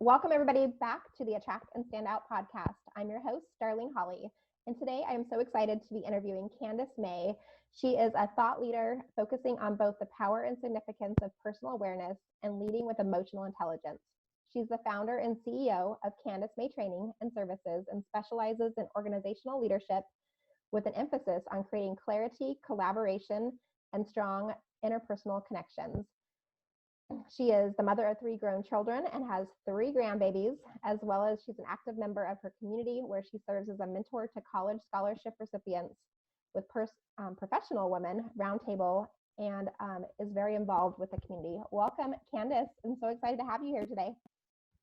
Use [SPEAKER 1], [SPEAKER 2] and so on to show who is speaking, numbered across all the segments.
[SPEAKER 1] Welcome, everybody, back to the Attract and Stand Out podcast. I'm your host, Darlene Holly, and today I am so excited to be interviewing Candace Mae. She is a thought leader focusing on both the power and significance of personal awareness and leading with emotional intelligence. She's the founder and CEO of Candace Mae Training and Services and specializes in organizational leadership with an emphasis on creating clarity, collaboration, and strong interpersonal connections. She is the mother of 3 grown children and has 3 grandbabies, as well as she's an active member of her community where she serves as a mentor to college scholarship recipients with professional women roundtable and is very involved with the community. Welcome, Candace. I'm so excited to have you here today.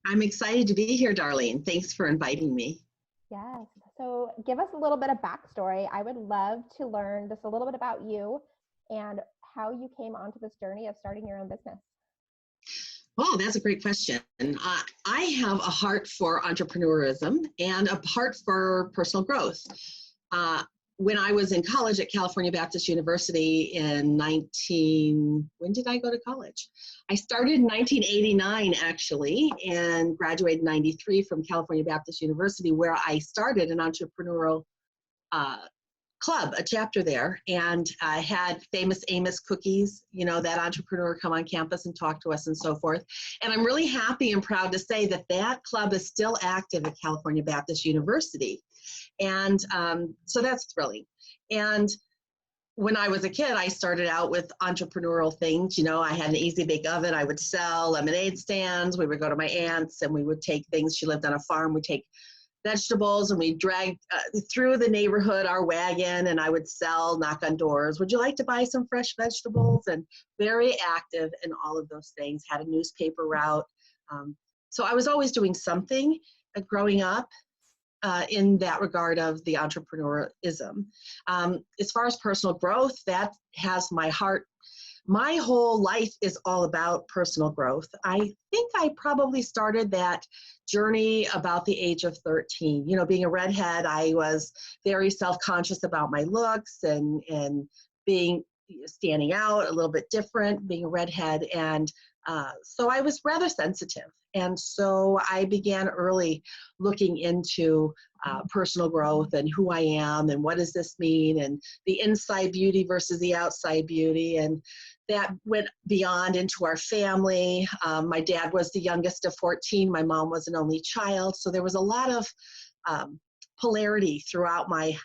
[SPEAKER 2] I'm excited to be here, Darlene. Thanks for inviting me.
[SPEAKER 1] Yes. So give us a little bit of backstory. I would love to learn just a little bit about you and how you came onto this journey of starting your own business.
[SPEAKER 2] Oh, that's a great question. I have a heart for entrepreneurism and a heart for personal growth. When I was in college at California Baptist University when did I go to college? I started in 1989, actually, and graduated in 93 from California Baptist University, where I started an entrepreneurial club, a chapter there, and I had famous Amos Cookies, that entrepreneur come on campus and talk to us and so forth. And I'm really happy and proud to say that that club is still active at California Baptist University. And so that's thrilling. And when I was a kid, I started out with entrepreneurial things. I had an easy bake oven. I would sell lemonade stands. We would go to my aunt's and we would take things. She lived on a farm. We'd take vegetables and we dragged through the neighborhood our wagon, and I would sell, knock on doors. Would you like to buy some fresh vegetables? And very active in all of those things. Had a newspaper route. So I was always doing something growing up in that regard of the entrepreneurism. As far as personal growth, that has my heart. My whole life is all about personal growth. I think I probably started that journey about the age of 13. Being a redhead, I was very self-conscious about my looks and standing out a little bit different, being a redhead. And so I was rather sensitive. And so I began early looking into personal growth and who I am and what does this mean and the inside beauty versus the outside beauty. And that went beyond into our family. My dad was the youngest of 14. My mom was an only child. So there was a lot of polarity throughout my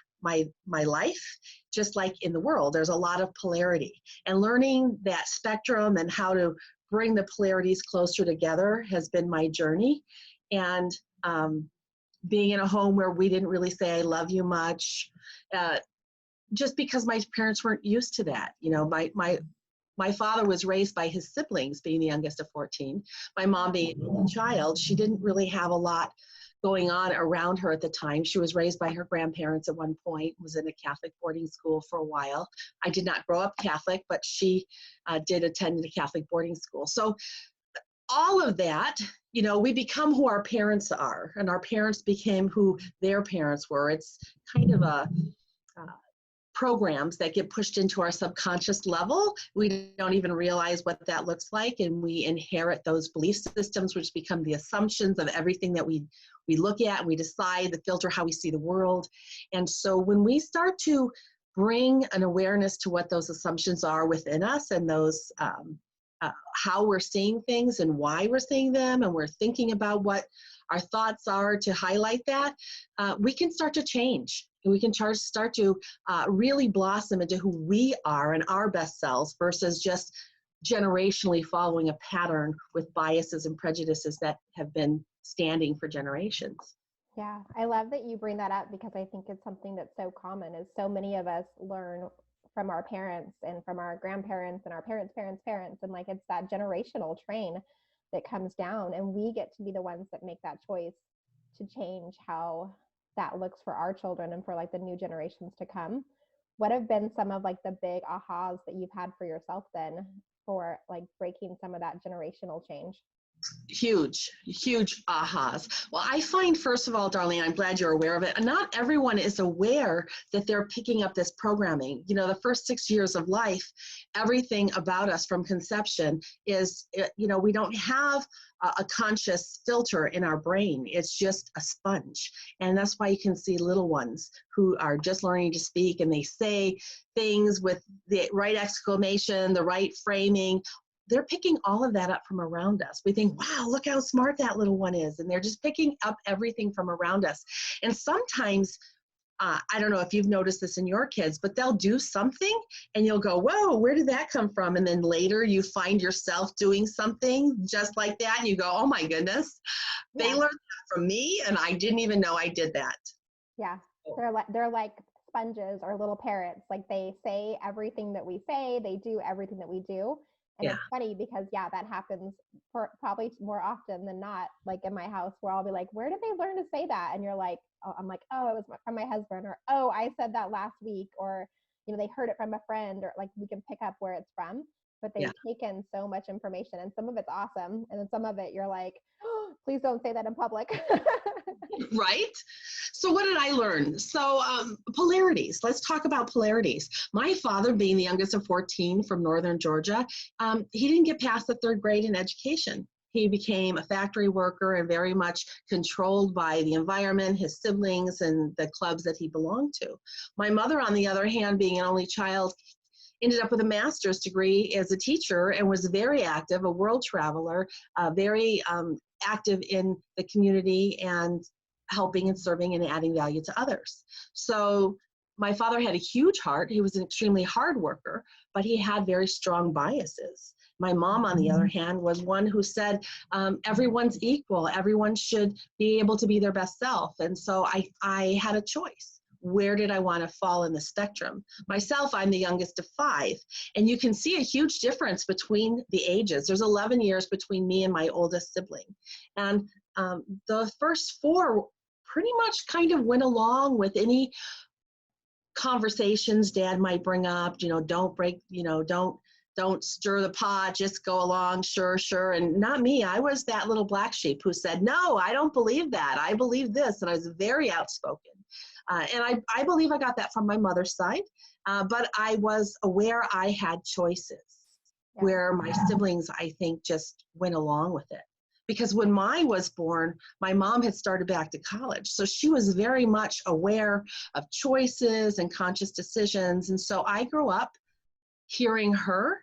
[SPEAKER 2] life, just like in the world. There's a lot of polarity. And learning that spectrum and how to bring the polarities closer together has been my journey. And being in a home where we didn't really say I love you much, just because my parents weren't used to that. My father was raised by his siblings, being the youngest of 14. My mom being a child, she didn't really have a lot going on around her at the time. She was raised by her grandparents at one point, was in a Catholic boarding school for a while. I did not grow up Catholic, but she did attend a Catholic boarding school. So all of that, we become who our parents are, and our parents became who their parents were. It's kind of a programs that get pushed into our subconscious level. We don't even realize what that looks like, and we inherit those belief systems, which become the assumptions of everything that we look at, and we decide the filter how we see the world. And so when we start to bring an awareness to what those assumptions are within us, and those how we're seeing things and why we're seeing them, and we're thinking about what our thoughts are to highlight that, we can start to change. We can start to really blossom into who we are and our best selves versus just generationally following a pattern with biases and prejudices that have been standing for generations.
[SPEAKER 1] Yeah, I love that you bring that up because I think it's something that's so common, is so many of us learn from our parents and from our grandparents and our parents' parents, and like it's that generational train that comes down, and we get to be the ones that make that choice to change how that looks for our children and for like the new generations to come. What have been some of like the big ahas that you've had for yourself then for like breaking some of that generational change?
[SPEAKER 2] Huge, huge ahas. Well, I find, first of all, Darlene, I'm glad you're aware of it. And not everyone is aware that they're picking up this programming. You know, the first 6 years of life, everything about us from conception is, you know, we don't have a conscious filter in our brain. It's just a sponge. And that's why you can see little ones who are just learning to speak, and they say things with the right exclamation, the right framing. They're picking all of that up from around us. We think, wow, look how smart that little one is. And they're just picking up everything from around us. And sometimes, I don't know if you've noticed this in your kids, but they'll do something and you'll go, whoa, where did that come from? And then later you find yourself doing something just like that. And you go, oh my goodness, they learned that from me and I didn't even know I did that.
[SPEAKER 1] Yeah, they're like sponges or little parrots. Like they say everything that we say, they do everything that we do. And it's funny because, that happens probably more often than not. Like in my house, where I'll be like, where did they learn to say that? And you're like, oh, I'm like, oh, it was from my husband, or, oh, I said that last week, or, you know, they heard it from a friend, or like we can pick up where it's from, but they've taken so much information, and some of it's awesome. And then some of it you're like, oh, please don't say that in public.
[SPEAKER 2] Right? So what did I learn? So polarities. Let's talk about polarities. My father, being the youngest of 14 from northern Georgia, he didn't get past the 3rd grade in education. He became a factory worker and very much controlled by the environment, his siblings, and the clubs that he belonged to. My mother, on the other hand, being an only child, ended up with a master's degree as a teacher and was very active, a world traveler, very active in the community and helping and serving and adding value to others. So my father had a huge heart. He was an extremely hard worker, but he had very strong biases. My mom, on the other hand, was one who said, everyone's equal. Everyone should be able to be their best self. And so I had a choice. Where did I want to fall in the spectrum? Myself, I'm the youngest of 5, and you can see a huge difference between the ages. There's 11 years between me and my oldest sibling. And the first 4 pretty much kind of went along with any conversations Dad might bring up, you know, don't break, you know, don't stir the pot, just go along, sure. And not me. I was that little black sheep who said, no, I don't believe that. I believe this. And I was very outspoken. And I believe I got that from my mother's side, but I was aware I had choices where my siblings, I think, just went along with it. Because when I was born, my mom had started back to college. So she was very much aware of choices and conscious decisions. And so I grew up hearing her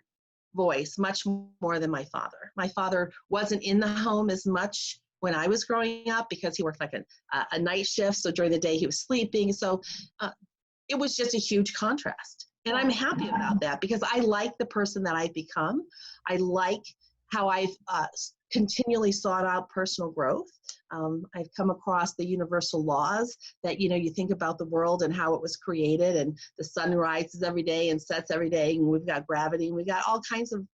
[SPEAKER 2] voice much more than my father. My father wasn't in the home as much when I was growing up because he worked like a night shift. So during the day he was sleeping. So it was just a huge contrast. And I'm happy about that because I like the person that I've become. I like how I've continually sought out personal growth. I've come across the universal laws that, you know, you think about the world and how it was created, and the sun rises every day and sets every day, and we've got gravity, and we've got all kinds of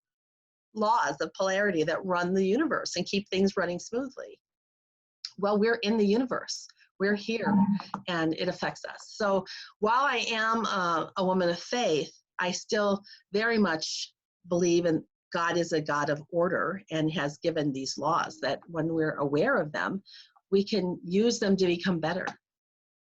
[SPEAKER 2] laws of polarity that run the universe and keep things running smoothly. Well, we're in the universe. We're here, and it affects us. So while I am a woman of faith, I still very much believe in God is a God of order and has given these laws that when we're aware of them, we can use them to become better.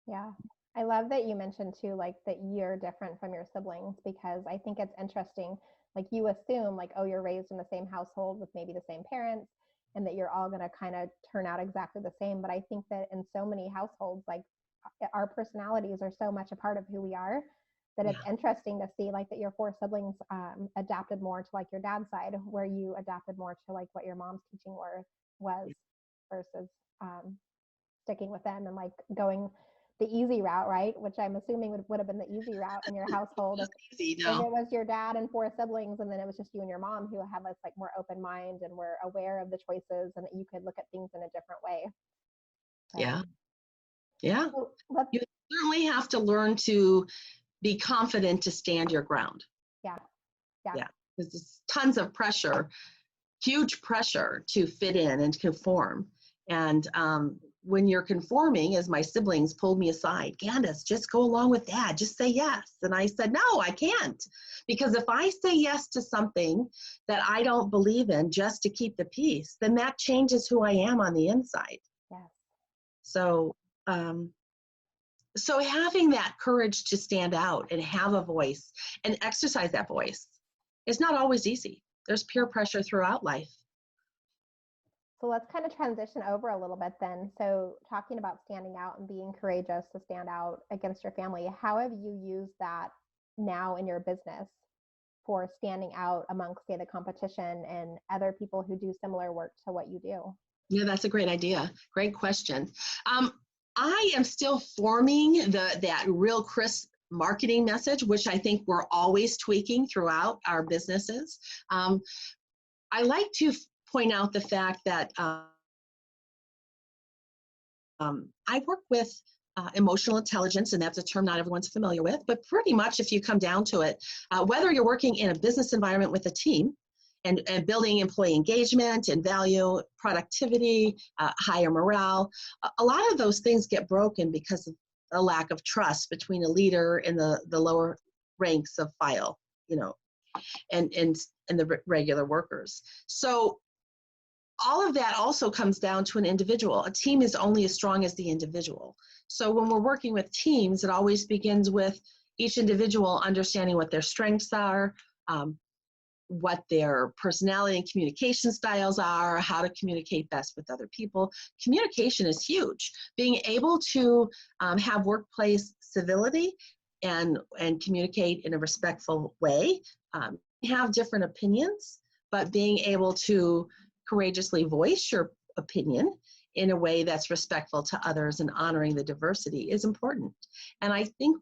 [SPEAKER 1] Yeah. I love that you mentioned too, like that you're different from your siblings, because I think it's interesting. Like you assume like, oh, you're raised in the same household with maybe the same parents and that you're all going to kind of turn out exactly the same. But I think that in so many households, like our personalities are so much a part of who we are, that it's interesting to see like that your 4 siblings adapted more to like your dad's side, where you adapted more to like what your mom's teaching was versus sticking with them and like going the easy route, right? Which I'm assuming would have been the easy route in your household if it was your dad and 4 siblings, and then it was just you and your mom who had this like more open mind and were aware of the choices and that you could look at things in a different way.
[SPEAKER 2] Yeah. So you certainly have to learn to be confident to stand your ground. Yeah. Because there's tons of pressure, huge pressure to fit in and conform. And when you're conforming, as my siblings pulled me aside, Candace, just go along with Dad, just say yes. And I said, no, I can't. Because if I say yes to something that I don't believe in just to keep the peace, then that changes who I am on the inside.
[SPEAKER 1] Yes.
[SPEAKER 2] So, so having that courage to stand out and have a voice and exercise that voice is not always easy. There's peer pressure throughout life.
[SPEAKER 1] So let's kind of transition over a little bit then. So talking about standing out and being courageous to stand out against your family, how have you used that now in your business for standing out amongst, say, the competition and other people who do similar work to what you do?
[SPEAKER 2] Yeah, that's a great idea. Great question. I am still forming that real crisp marketing message, which I think we're always tweaking throughout our businesses. I like to point out the fact that I work with emotional intelligence, and that's a term not everyone's familiar with, but pretty much if you come down to it, whether you're working in a business environment with a team and building employee engagement and value, productivity, higher morale, a lot of those things get broken because of a lack of trust between a leader and the lower ranks of file, and the regular workers. So all of that also comes down to an individual. A team is only as strong as the individual. So when we're working with teams, it always begins with each individual understanding what their strengths are, what their personality and communication styles are, how to communicate best with other people. Communication is huge. Being able to have workplace civility and communicate in a respectful way, have different opinions, but being able to courageously voice your opinion in a way that's respectful to others and honoring the diversity is important. And I think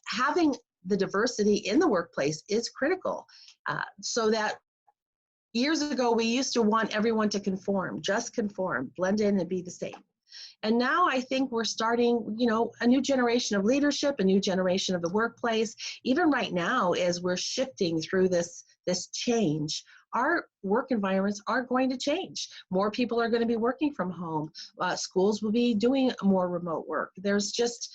[SPEAKER 2] having the diversity in the workplace is critical, so that years ago we used to want everyone to conform, just conform, blend in and be the same. And now I think we're starting, a new generation of leadership, a new generation of the workplace. Even right now, as we're shifting through this change, our work environments are going to change. More people are going to be working from home. Schools will be doing more remote work. There's just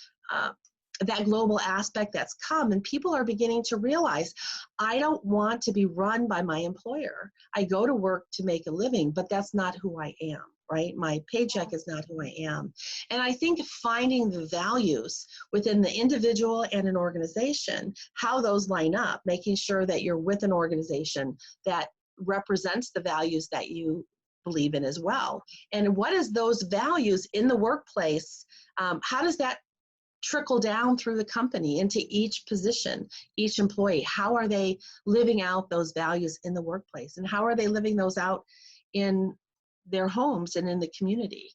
[SPEAKER 2] that global aspect that's come, and people are beginning to realize, I don't want to be run by my employer. I go to work to make a living, but that's not who I am, right? My paycheck is not who I am. And I think finding the values within the individual and an organization, how those line up, making sure that you're with an organization that represents the values that you believe in as well. And what is those values in the workplace? How does that trickle down through the company into each position, each employee? How are they living out those values in the workplace? And how are they living those out in their homes and in the community?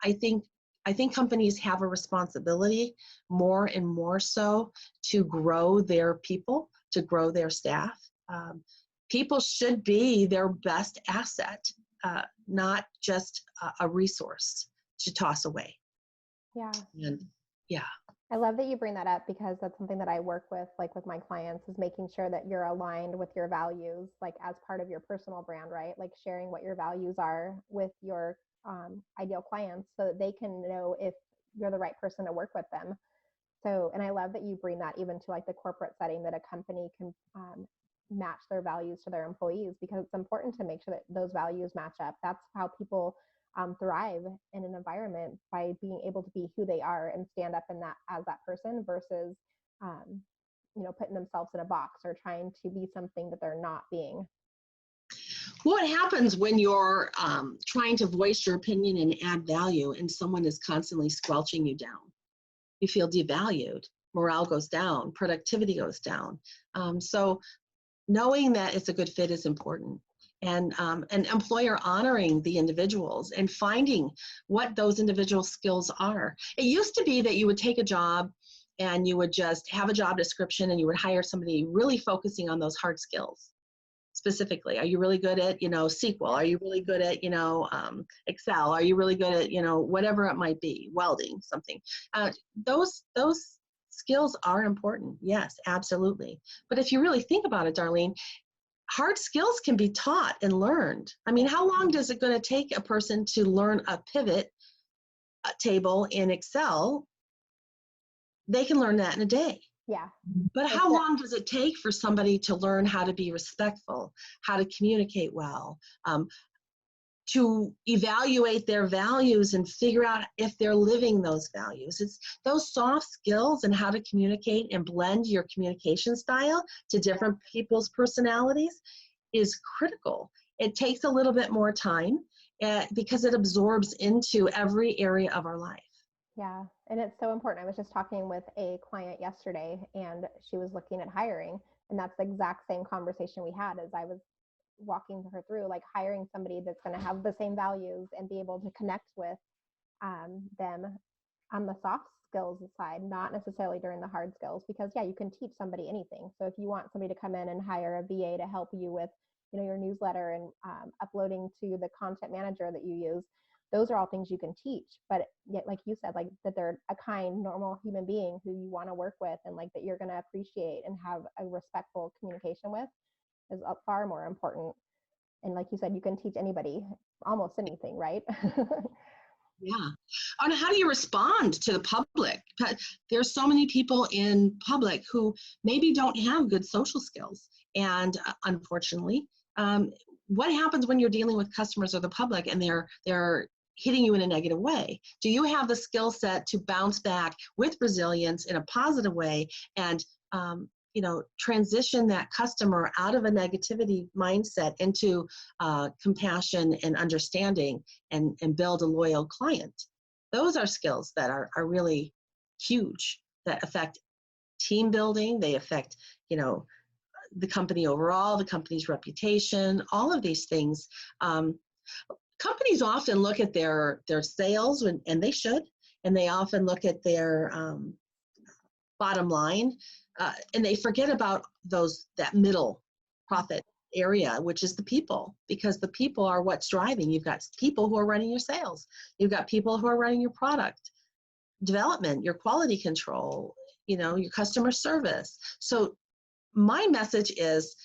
[SPEAKER 2] I think companies have a responsibility more and more so to grow their people, to grow their staff. People should be their best asset, not just a resource to toss away.
[SPEAKER 1] Yeah.
[SPEAKER 2] And yeah.
[SPEAKER 1] I love that you bring that up, because that's something that I work with, like with my clients, is making sure that you're aligned with your values, like as part of your personal brand, right? Like sharing what your values are with your ideal clients so that they can know if you're the right person to work with them. So, and I love that you bring that even to like the corporate setting, that a company can match their values to their employees, because it's important to make sure that those values match up. That's how people thrive in an environment, by being able to be who they are and stand up in that as that person, versus putting themselves in a box or trying to be something that they're not being.
[SPEAKER 2] What happens when you're trying to voice your opinion and add value, and someone is constantly squelching you down? You feel devalued, morale goes down, productivity goes down. So knowing that it's a good fit is important. And an employer honoring the individuals and finding what those individual skills are. It used to be that you would take a job and you would just have a job description and you would hire somebody really focusing on those hard skills. Specifically, are you really good at, SQL? Are you really good at, Excel? Are you really good at, whatever it might be, welding, something? Those skills are important. Yes, absolutely. But if you really think about it, Darlene, hard skills can be taught and learned. I mean, how long does it going to take a person to learn a pivot table in Excel? They can learn that in a day.
[SPEAKER 1] Yeah.
[SPEAKER 2] But how long does it take for somebody to learn how to be respectful, how to communicate well, to evaluate their values and figure out if they're living those values? It's those soft skills and how to communicate and blend your communication style to different people's personalities is critical. It takes a little bit more time because it absorbs into every area of our life.
[SPEAKER 1] Yeah, and it's so important. I was just talking with a client yesterday, and she was looking at hiring, and that's the exact same conversation we had as I was walking her through, like hiring somebody that's going to have the same values and be able to connect with them on the soft skills side, not necessarily during the hard skills, because yeah, you can teach somebody anything. So if you want somebody to come in and hire a VA to help you with, your newsletter and uploading to the content manager that you use, those are all things you can teach. But yet, like you said, like that they're a kind, normal human being who you want to work with and like that you're going to appreciate and have a respectful communication with is far more important. And like you said, you can teach anybody almost anything, right?
[SPEAKER 2] Yeah. And how do you respond to the public? There's so many people in public who maybe don't have good social skills. And unfortunately, what happens when you're dealing with customers or the public and they're hitting you in a negative way? Do you have the skill set to bounce back with resilience in a positive way and transition that customer out of a negativity mindset into compassion and understanding and build a loyal client? Those are skills that are really huge, that affect team building. They affect, the company overall, the company's reputation, all of these things. Companies often look at their sales, and they should, and they often look at their bottom line, and they forget about that middle profit area, which is the people, because the people are what's driving. You've got people who are running your sales. You've got people who are running your product development, your quality control, your customer service. So my message is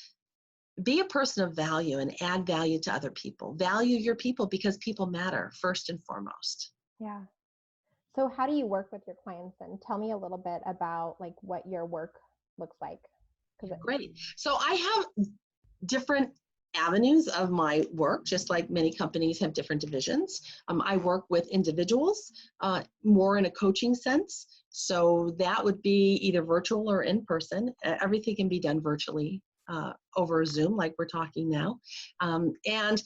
[SPEAKER 2] be a person of value and add value to other people. Value your people because people matter first and foremost.
[SPEAKER 1] Yeah. So how do you work with your clients, and tell me a little bit about like what your work looks like?
[SPEAKER 2] Great. So I have different avenues of my work, just like many companies have different divisions. I work with individuals more in a coaching sense. So that would be either virtual or in person. Everything can be done virtually over Zoom, like we're talking now. And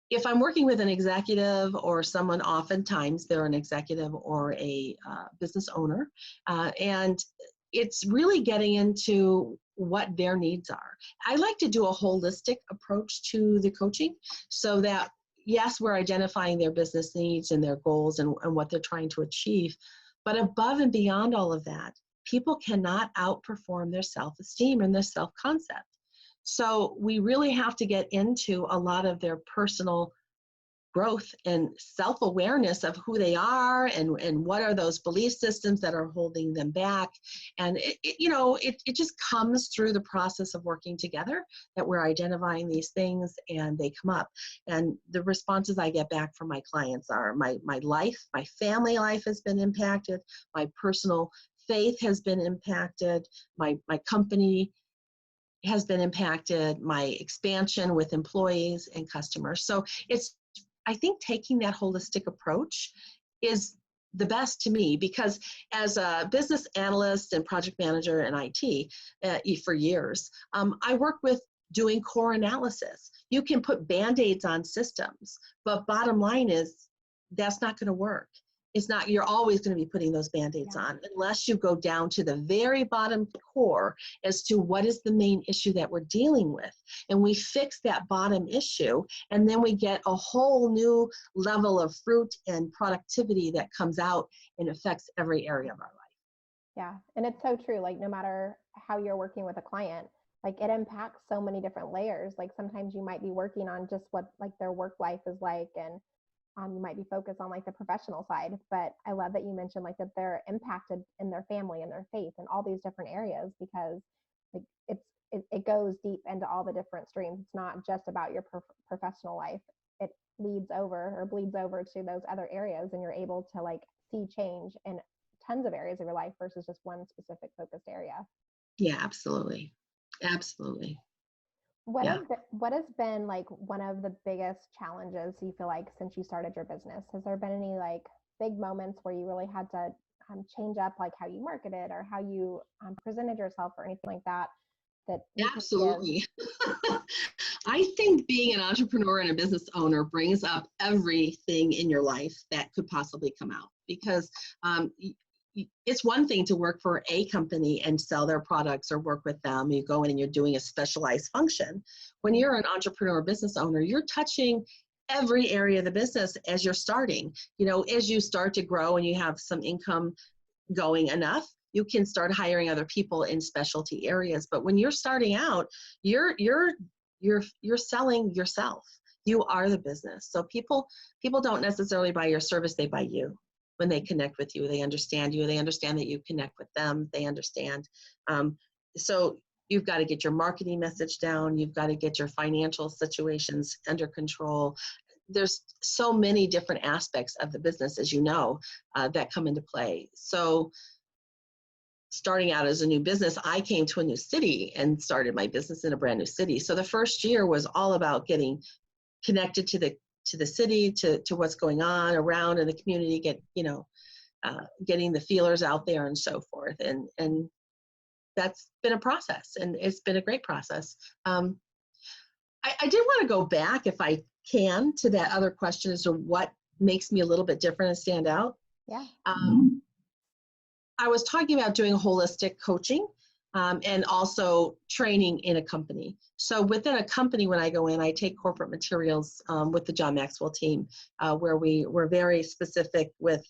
[SPEAKER 2] if I'm working with an executive or someone, oftentimes they're an executive or a business owner, and it's really getting into what their needs are. I like to do a holistic approach to the coaching so that, yes, we're identifying their business needs and their goals and what they're trying to achieve. But above and beyond all of that, people cannot outperform their self-esteem and their self-concept. So we really have to get into a lot of their personal growth and self-awareness of who they are and what are those belief systems that are holding them back. And it just comes through the process of working together that we're identifying these things and they come up. And the responses I get back from my clients are my life, my family life has been impacted, my personal faith has been impacted, my company has been impacted, my expansion with employees and customers. So I think taking that holistic approach is the best to me, because as a business analyst and project manager in IT for years, I work with doing core analysis. You can put Band-Aids on systems, but bottom line is that's not going to work. It's not, you're always going to be putting those Band-Aids on unless you go down to the very bottom core as to what is the main issue that we're dealing with. And we fix that bottom issue, and then we get a whole new level of fruit and productivity that comes out and affects every area of our life.
[SPEAKER 1] Yeah. And it's so true. Like no matter how you're working with a client, like it impacts so many different layers. Like sometimes you might be working on just what like their work life is like, and you might be focused on like the professional side, but I love that you mentioned like that they're impacted in their family and their faith and all these different areas, because like it's it goes deep into all the different streams. It's not just about your professional life. It leads over or bleeds over to those other areas, and you're able to like see change in tons of areas of your life versus just one specific focused area.
[SPEAKER 2] Yeah, absolutely. Absolutely.
[SPEAKER 1] What
[SPEAKER 2] Yeah.
[SPEAKER 1] has been like one of the biggest challenges you feel like since you started your business? Has there been any like big moments where you really had to change up like how you marketed or how you presented yourself or anything like that you can
[SPEAKER 2] Absolutely. I think being an entrepreneur and a business owner brings up everything in your life that could possibly come out, because it's one thing to work for a company and sell their products or work with them. You go in and you're doing a specialized function. When you're an entrepreneur business owner, you're touching every area of the business as you're starting. You know, as you start to grow and you have some income going enough, you can start hiring other people in specialty areas. But when you're starting out, you're selling yourself. You are the business. So people don't necessarily buy your service, they buy you. When they connect with you, they understand you, they understand that you connect with them, they understand. So you've got to get your marketing message down, you've got to get your financial situations under control. There's so many different aspects of the business, as you know, that come into play. So starting out as a new business, I came to a new city and started my business in a brand new city. So the first year was all about getting connected to the city, to what's going on around in the community, getting the feelers out there and so forth. And that's been a process, and it's been a great process. I did want to go back, if I can, to that other question as to what makes me a little bit different and stand out.
[SPEAKER 1] Yeah.
[SPEAKER 2] I was talking about doing holistic coaching and also training in a company. So within a company, when I go in, I take corporate materials with the John Maxwell team, where we're very specific with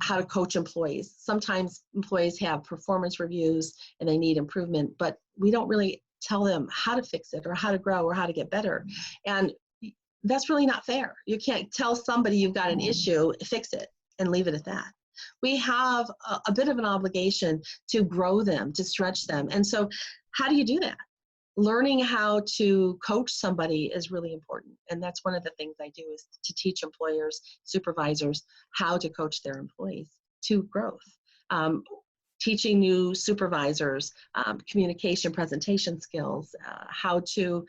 [SPEAKER 2] how to coach employees. Sometimes employees have performance reviews and they need improvement, but we don't really tell them how to fix it or how to grow or how to get better. And that's really not fair. You can't tell somebody you've got an issue, fix it, and leave it at that. We have a bit of an obligation to grow them, to stretch them. And so how do you do that? Learning how to coach somebody is really important. And that's one of the things I do, is to teach employers, supervisors, how to coach their employees to growth. Teaching new supervisors communication, presentation skills, how to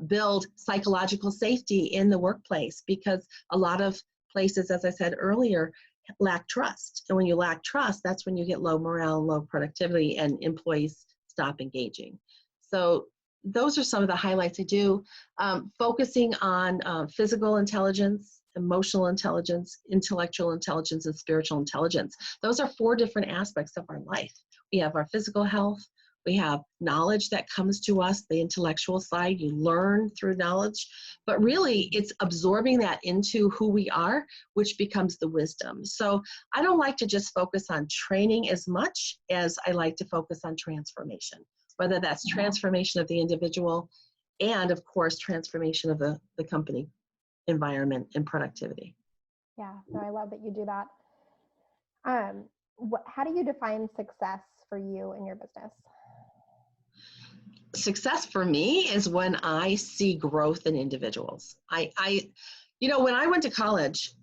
[SPEAKER 2] build psychological safety in the workplace, because a lot of places, as I said earlier, lack trust. And when you lack trust, that's when you get low morale and low productivity, and employees stop engaging. So those are some of the highlights I do. Focusing on physical intelligence, emotional intelligence, intellectual intelligence, and spiritual intelligence. Those are 4 different aspects of our life. We have our physical health. We have knowledge that comes to us, the intellectual side. You learn through knowledge, but really it's absorbing that into who we are, which becomes the wisdom. So I don't like to just focus on training as much as I like to focus on transformation, whether that's transformation of the individual and, of course, transformation of the company environment and productivity.
[SPEAKER 1] Yeah, so I love that you do that. How do you define success for you in your business?
[SPEAKER 2] Success for me is when I see growth in individuals. When I went to college,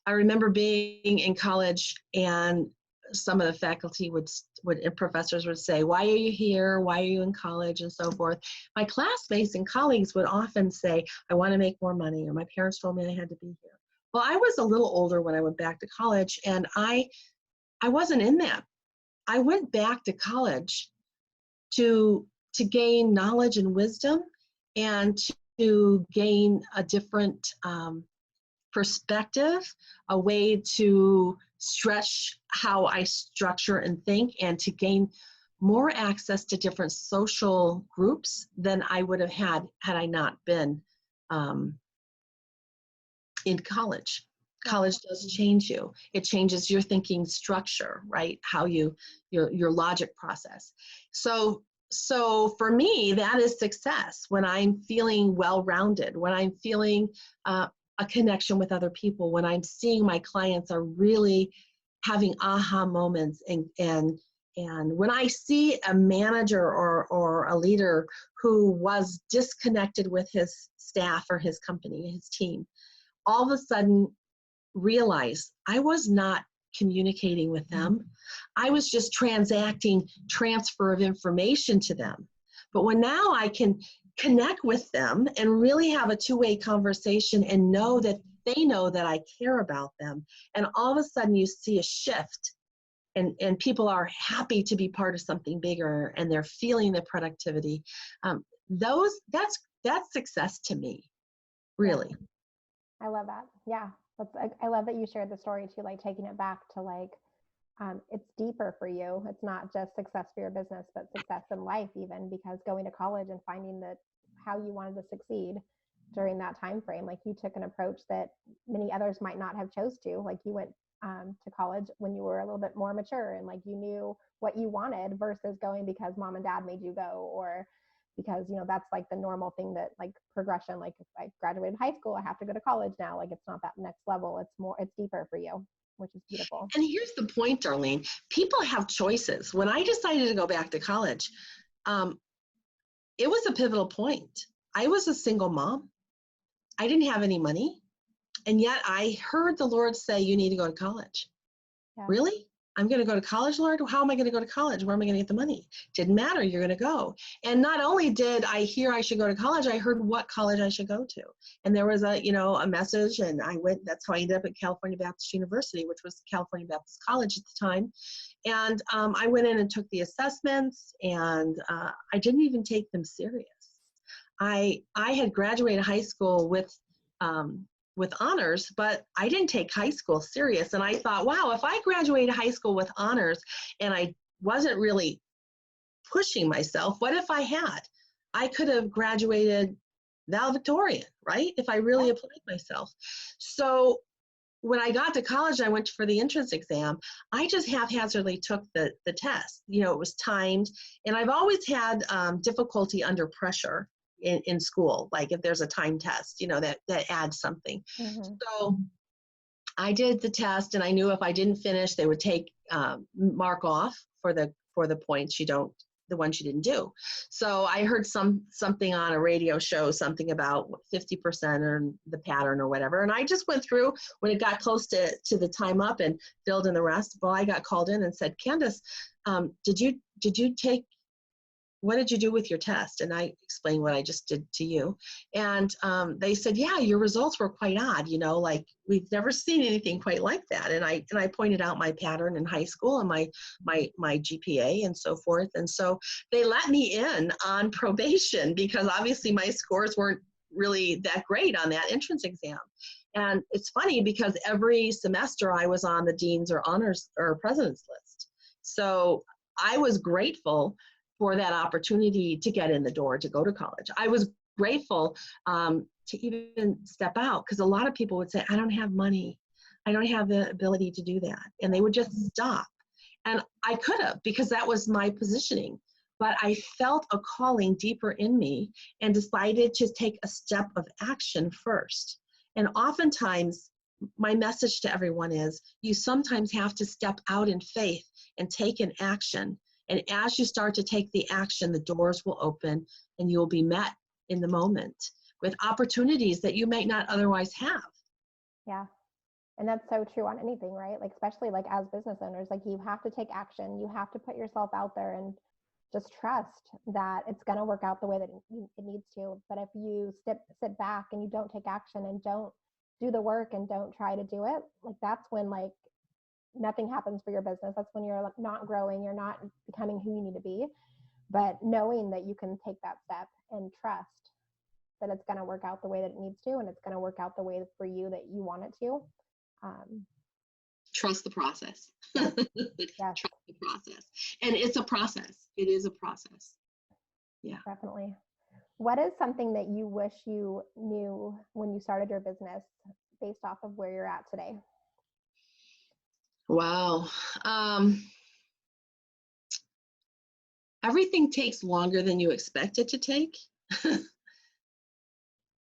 [SPEAKER 2] I remember being in college, and some of the faculty and professors would say, "Why are you here? Why are you in college?" and so forth. My classmates and colleagues would often say, "I want to make more money," or "My parents told me I had to be here." Well, I was a little older when I went back to college, and I wasn't in that. I went back to college to gain knowledge and wisdom, and to gain a different perspective, a way to stretch how I structure and think, and to gain more access to different social groups than I would have had I not been in college. College does change you. It changes your thinking structure, right? How your logic process. So for me, that is success, when I'm feeling well-rounded, when I'm feeling a connection with other people, when I'm seeing my clients are really having aha moments and And when I see a manager or a leader who was disconnected with his staff or his company, his team, all of a sudden realize I was not communicating with them. I was just transacting transfer of information to them. But when now I can connect with them and really have a two-way conversation and know that they know that I care about them, and all of a sudden you see a shift, and people are happy to be part of something bigger, and they're feeling the productivity. That's success to me, really.
[SPEAKER 1] Yeah. I love that. Yeah. I love that you shared the story too, like taking it back to like, it's deeper for you. It's not just success for your business, but success in life, even, because going to college and finding that how you wanted to succeed during that time frame, like you took an approach that many others might not have chose to. Like you went to college when you were a little bit more mature and like you knew what you wanted versus going because mom and dad made you go, or because that's like the normal thing, that like progression, like if I graduated high school I have to go to college now. Like it's not that next level, it's deeper for you, which is beautiful.
[SPEAKER 2] And here's the point, Darlene. People have choices. When I decided to go back to college, it was a pivotal point. I was a single mom. I didn't have any money. And yet I heard the Lord say, you need to go to college. Yeah. Really? I'm going to go to college, Lord? How am I going to go to college? Where am I going to get the money? Didn't matter. You're going to go. And not only did I hear I should go to college, I heard what college I should go to. And there was a message, and I went. That's how I ended up at California Baptist University, which was California Baptist College at the time. And I went in and took the assessments, and I didn't even take them serious. I had graduated high school with honors, but I didn't take high school serious. And I thought, wow, if I graduated high school with honors and I wasn't really pushing myself, what if I had? I could have graduated valedictorian, right? If I really applied myself. So when I got to college, I went for the entrance exam. I just haphazardly took the test. It was timed. And I've always had difficulty under pressure in school, like if there's a time test, that adds something. Mm-hmm. So I did the test, and I knew if I didn't finish, they would take mark off for the points the ones you didn't do. So I heard something on a radio show, something about 50% or the pattern or whatever. And I just went through when it got close to the time up and filled in the rest. Well, I got called in and said, Candace, what did you do with your test? And I explained what I just did to you. And they said, yeah, your results were quite odd. Like we've never seen anything quite like that. And I pointed out my pattern in high school and my GPA and so forth. And so they let me in on probation because obviously my scores weren't really that great on that entrance exam. And it's funny because every semester I was on the dean's or honors or president's list. So I was grateful for that opportunity to get in the door, to go to college. I was grateful to even step out, because a lot of people would say, I don't have money. I don't have the ability to do that. And they would just stop. And I could have, because that was my positioning. But I felt a calling deeper in me and decided to take a step of action first. And oftentimes, my message to everyone is, you sometimes have to step out in faith and take an action. And as you start to take the action, the doors will open and you'll be met in the moment with opportunities that you might not otherwise have.
[SPEAKER 1] Yeah. And that's so true on anything, right? Like, especially like as business owners, like you have to take action. You have to put yourself out there and just trust that it's going to work out the way that it needs to. But if you sit back and you don't take action and don't do the work and don't try to do it, like that's when like nothing happens for your business. That's when you're not growing, you're not becoming who you need to be. But knowing that you can take that step and trust that it's going to work out the way that it needs to, and it's going to work out the way for you that you want it to.
[SPEAKER 2] Trust the process.
[SPEAKER 1] Yes.
[SPEAKER 2] Trust the process. And it's a process. It is a process. Yeah.
[SPEAKER 1] Definitely. What is something that you wish you knew when you started your business based off of where you're at today?
[SPEAKER 2] Wow. Everything takes longer than you expect it to take.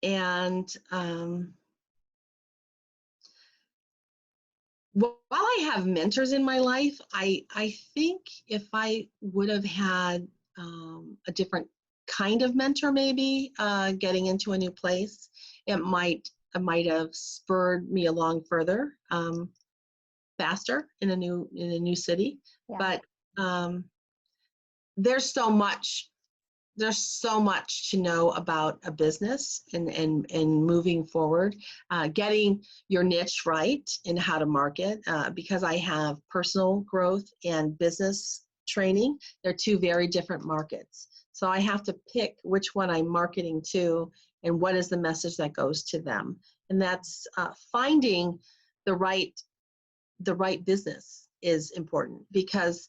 [SPEAKER 2] And While I have mentors in my life, I think if I would have had a different kind of mentor, maybe getting into a new place, it might have spurred me along further, faster in a new city.
[SPEAKER 1] Yeah.
[SPEAKER 2] But um, there's so much to know about a business and moving forward, getting your niche right and how to market, because I have personal growth and business training. They're two very different markets. So I have to pick which one I'm marketing to and what is the message that goes to them. And that's finding the right business is important, because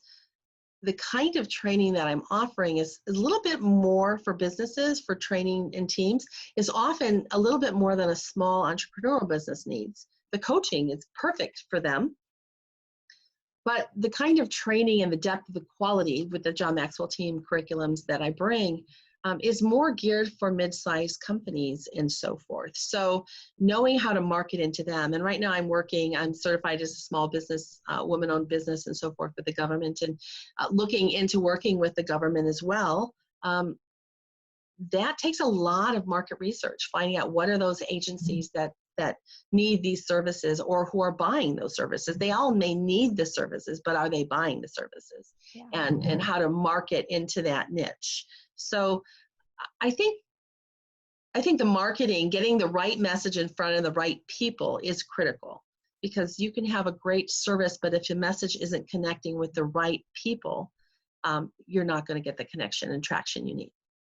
[SPEAKER 2] the kind of training that I'm offering is a little bit more for businesses, for training in teams, is often a little bit more than a small entrepreneurial business needs. The coaching is perfect for them, but the kind of training and the depth of the quality with the John Maxwell team curriculums that I bring is more geared for mid-sized companies and so forth. So knowing how to market into them. And right now I'm certified as a small business, woman-owned business and so forth with the government, and looking into working with the government as well. That takes a lot of market research, finding out what are those agencies that need these services or who are buying those services. They all may need the services, but are they buying the services?
[SPEAKER 1] Yeah.
[SPEAKER 2] And how to market into that niche. So I think the marketing, getting the right message in front of the right people is critical, because you can have a great service, but if your message isn't connecting with the right people, you're not going to get the connection and traction you need.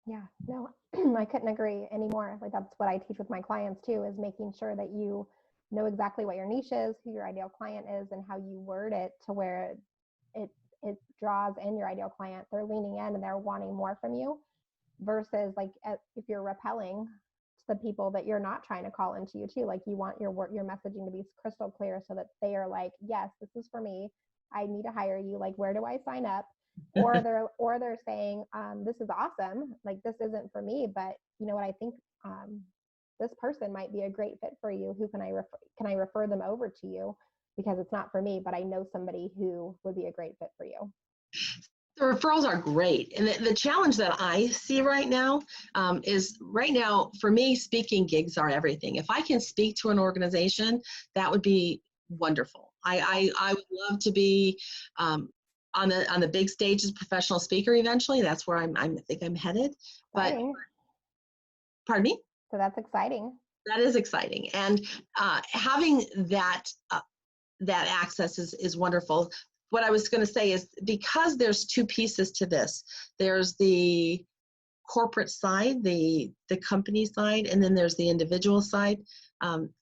[SPEAKER 1] Yeah, no, I couldn't agree anymore. Like, that's what I teach with my clients too, is making sure that you know exactly what your niche is, who your ideal client is, and how you word it to where it draws in your ideal client. They're leaning in and they're wanting more from you, versus like if you're repelling to the people that you're not trying to call into you too. Like, you want your messaging to be crystal clear so that they are like, yes, this is for me. I need to hire you. Like, where do I sign up? Or they're saying, this is awesome. Like, this isn't for me, but you know what? I think this person might be a great fit for you. Who can I refer them over to you? Because it's not for me, but I know somebody who would be a great fit for you.
[SPEAKER 2] The referrals are great. And the challenge that I see right now is, right now, for me, speaking gigs are everything. If I can speak to an organization, that would be wonderful. I would love to be on the big stage as a professional speaker eventually. That's where I think I'm headed.
[SPEAKER 1] Exciting.
[SPEAKER 2] But pardon me?
[SPEAKER 1] So that's exciting.
[SPEAKER 2] That is exciting. And having that access is wonderful. What I was going to say is, because there's two pieces to this. There's the corporate side, the company side, and then there's the individual side.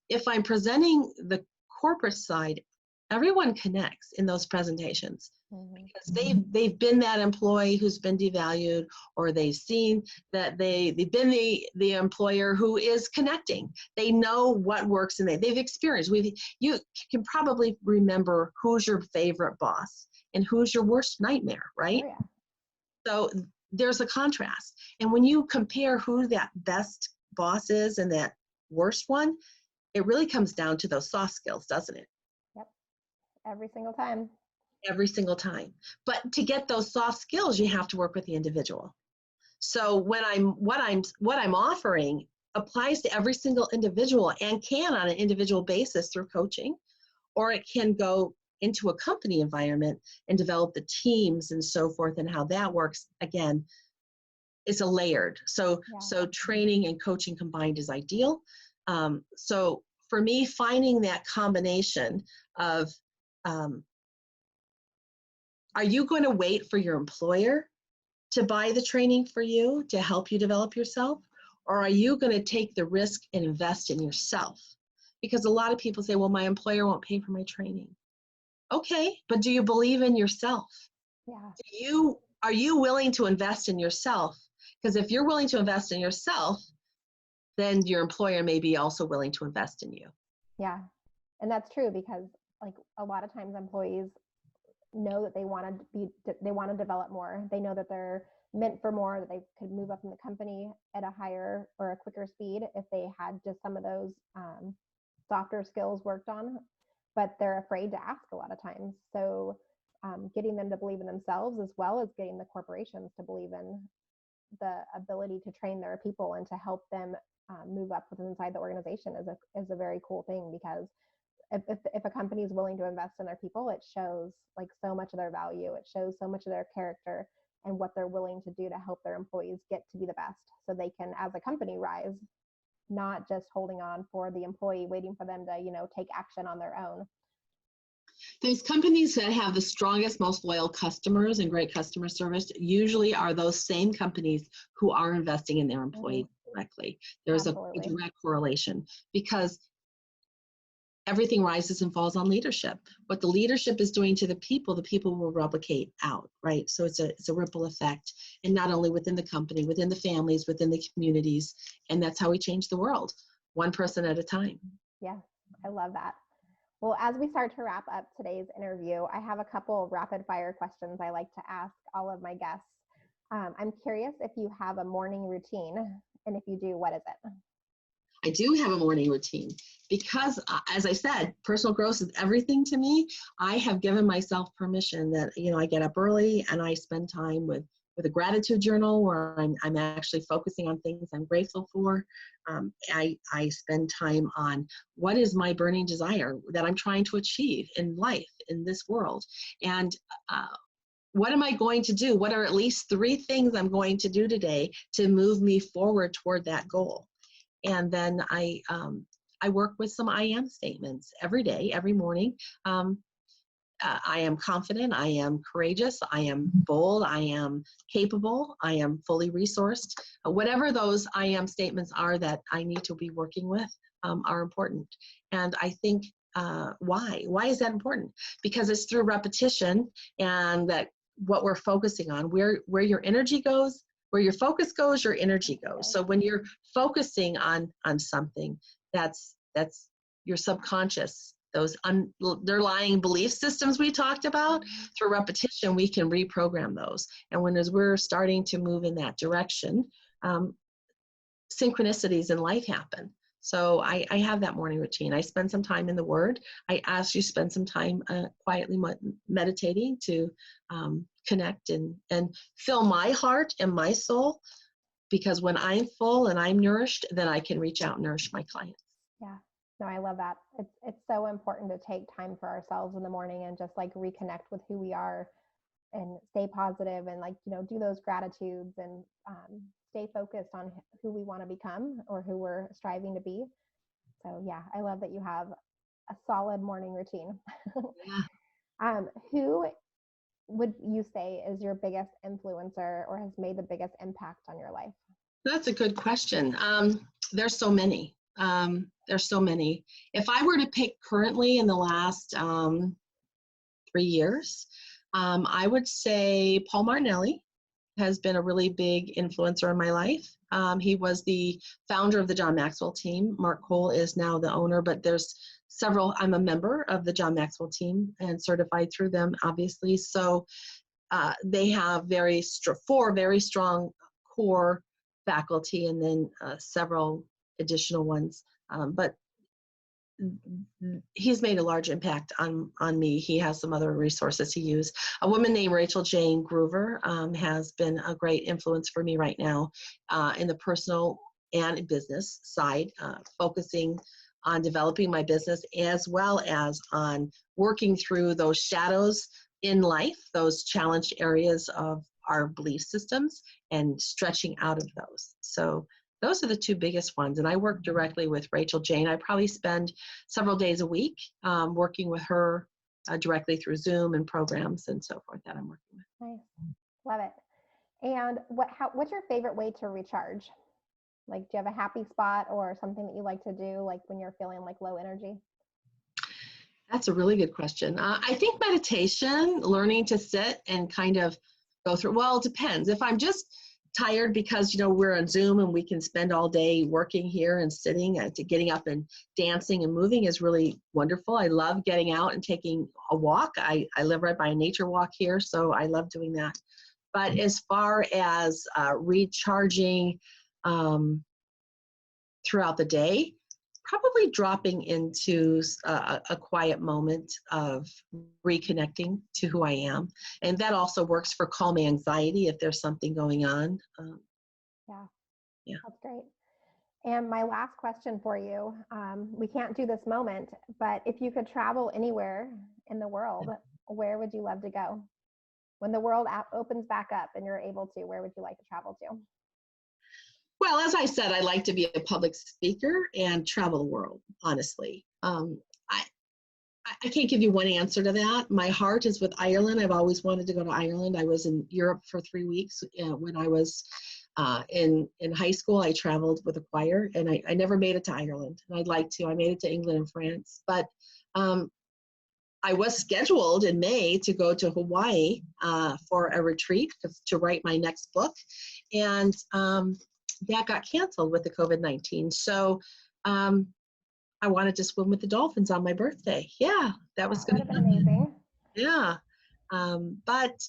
[SPEAKER 2] If I'm presenting the corporate side, everyone connects in those presentations, because they've been that employee who's been devalued, or they've seen that they've been the employer who is connecting. They know what works, and they've experienced. You can probably remember who's your favorite boss and who's your worst nightmare, right?
[SPEAKER 1] Oh, yeah.
[SPEAKER 2] So there's a contrast. And when you compare who that best boss is and that worst one, it really comes down to those soft skills, doesn't it?
[SPEAKER 1] Yep. Every single time.
[SPEAKER 2] Every single time. But to get those soft skills, you have to work with the individual. So what I'm offering applies to every single individual, and can, on an individual basis, through coaching, or it can go into a company environment and develop the teams and so forth, and how that works. Again, it's a layered. So training and coaching combined is ideal. So for me, finding that combination of, are you going to wait for your employer to buy the training for you to help you develop yourself? Or are you going to take the risk and invest in yourself? Because a lot of people say, well, my employer won't pay for my training. Okay, but do you believe in yourself?
[SPEAKER 1] Yeah.
[SPEAKER 2] Are you willing to invest in yourself? Because if you're willing to invest in yourself, then your employer may be also willing to invest in you.
[SPEAKER 1] Yeah. And that's true, because like a lot of times employees know that they want to develop more. They know that they're meant for more, that they could move up in the company at a higher or a quicker speed if they had just some of those softer skills worked on. but they're afraid to ask a lot of times. So getting them to believe in themselves, as well as getting the corporations to believe in the ability to train their people and to help them move up within inside the organization is a very cool thing, because if a company is willing to invest in their people, it shows like so much of their value. It shows so much of their character and what they're willing to do to help their employees get to be the best, so they can, as a company, rise, not just holding on for the employee, waiting for them to, take action on their own.
[SPEAKER 2] Those companies that have the strongest, most loyal customers and great customer service usually are those same companies who are investing in their employees directly. There's a direct correlation, because everything rises and falls on leadership. What the leadership is doing to the people will replicate out, right? So it's a ripple effect, and not only within the company, within the families, within the communities, and that's how we change the world, one person at a time.
[SPEAKER 1] Yeah, I love that. Well, as we start to wrap up today's interview, I have a couple rapid fire questions I like to ask all of my guests. I'm curious if you have a morning routine, and if you do, what is it?
[SPEAKER 2] I do have a morning routine because, as I said, personal growth is everything to me. I have given myself permission that, I get up early and I spend time with a gratitude journal where I'm actually focusing on things I'm grateful for. I spend time on what is my burning desire that I'm trying to achieve in life, in this world. And what am I going to do? What are at least 3 things I'm going to do today to move me forward toward that goal? And then I work with some I am statements every day, every morning. I am confident, I am courageous, I am bold, I am capable, I am fully resourced. Whatever those I am statements are that I need to be working with are important. And I think, why? Why is that important? Because it's through repetition, and that what we're focusing on, where your energy goes, where your focus goes, your energy goes. So when you're focusing on something, that's your subconscious, those underlying belief systems we talked about. Through repetition, we can reprogram those. And as we're starting to move in that direction, synchronicities in life happen. So I have that morning routine. I spend some time in the Word. I ask you to spend some time quietly meditating to connect and fill my heart and my soul, because when I'm full and I'm nourished, then I can reach out and nourish my clients.
[SPEAKER 1] Yeah, no, I love that. It's so important to take time for ourselves in the morning and just like reconnect with who we are and stay positive, and do those gratitudes and stay focused on who we want to become or who we're striving to be. So yeah, I love that you have a solid morning routine.
[SPEAKER 2] Yeah.
[SPEAKER 1] Who would you say is your biggest influencer or has made the biggest impact on your life?
[SPEAKER 2] That's a good question. There's so many. If I were to pick currently in the last 3 years, I would say Paul Martinelli has been a really big influencer in my life. He was the founder of the John Maxwell team. Mark Cole is now the owner, but there's several. I'm a member of the John Maxwell team and certified through them, obviously. So they have 4 very strong core faculty, and then several additional ones. But he's made a large impact on me. He has some other resources he uses. A woman named Rachel Jane Gruber has been a great influence for me right now in the personal and business side, focusing on developing my business as well as on working through those shadows in life, those challenged areas of our belief systems, and stretching out of those. So those are the 2 biggest ones. And I work directly with Rachel Jane. I probably spend several days a week working with her directly through Zoom and programs and so forth that I'm working with.
[SPEAKER 1] Nice. Love it. And what's your favorite way to recharge? Like, do you have a happy spot or something that you like to do, like when you're feeling like low energy?
[SPEAKER 2] That's a really good question. I think meditation, learning to sit and kind of go through, well, it depends. If I'm just tired because, we're on Zoom and we can spend all day working here and sitting, getting up and dancing and moving is really wonderful. I love getting out and taking a walk. I live right by a nature walk here, so I love doing that. But as far as recharging throughout the day, probably dropping into a quiet moment of reconnecting to who I am. And that also works for calm anxiety if there's something going on.
[SPEAKER 1] Yeah,
[SPEAKER 2] Yeah.
[SPEAKER 1] that's great. And my last question for you, we can't do this moment, but if you could travel anywhere in the world, where would you love to go? When the world opens back up and you're able to, where would you like to travel to?
[SPEAKER 2] Well, as I said, I like to be a public speaker and travel the world, honestly. I can't give you one answer to that. My heart is with Ireland. I've always wanted to go to Ireland. I was in Europe for 3 weeks when I was in high school. I traveled with a choir, and I never made it to Ireland. And I'd like to. I made it to England and France. But I was scheduled in May to go to Hawaii for a retreat to write my next book. And that got canceled with the COVID-19. So I wanted to swim with the dolphins on my birthday. Yeah, that was
[SPEAKER 1] That would have been amazing.
[SPEAKER 2] Yeah. But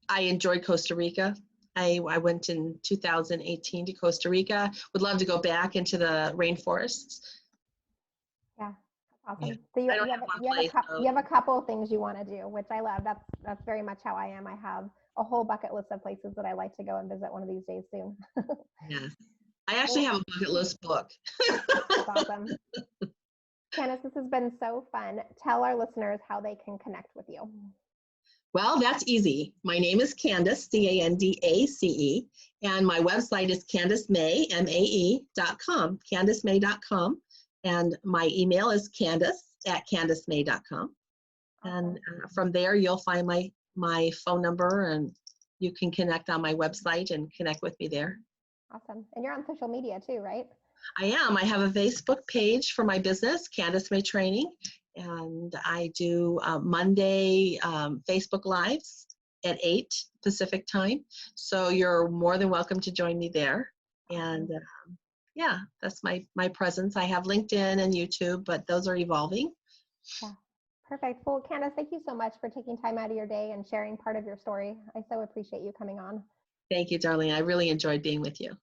[SPEAKER 2] I enjoyed Costa Rica. I went in 2018 to Costa Rica. Would love to go back into the rainforests.
[SPEAKER 1] Yeah, that's
[SPEAKER 2] Yeah.
[SPEAKER 1] awesome. So
[SPEAKER 2] I don't have one place.
[SPEAKER 1] you have a couple of things you want to do, which I love. That's very much how I am. I have a whole bucket list of places that I like to go and visit one of these days soon.
[SPEAKER 2] Yes. I actually have a bucket list book.
[SPEAKER 1] That's awesome. Candace, this has been so fun. Tell our listeners how they can connect with you.
[SPEAKER 2] Well, that's easy. My name is Candace, Candace, and my website is CandaceMae.com, CandaceMae.com, and my email is Candace@CandaceMae.com. And from there, you'll find my phone number, and you can connect on my website and connect with me there.
[SPEAKER 1] Awesome. And you're on social media too, right?
[SPEAKER 2] I am. I have a Facebook page for my business, Candace Mae Training, and I do Monday Facebook Lives at 8 Pacific time. So you're more than welcome to join me there. And yeah, that's my presence. I have LinkedIn and YouTube, but those are evolving.
[SPEAKER 1] Yeah. Perfect. Well, Candace, thank you so much for taking time out of your day and sharing part of your story. I so appreciate you coming on.
[SPEAKER 2] Thank you, darling. I really enjoyed being with you.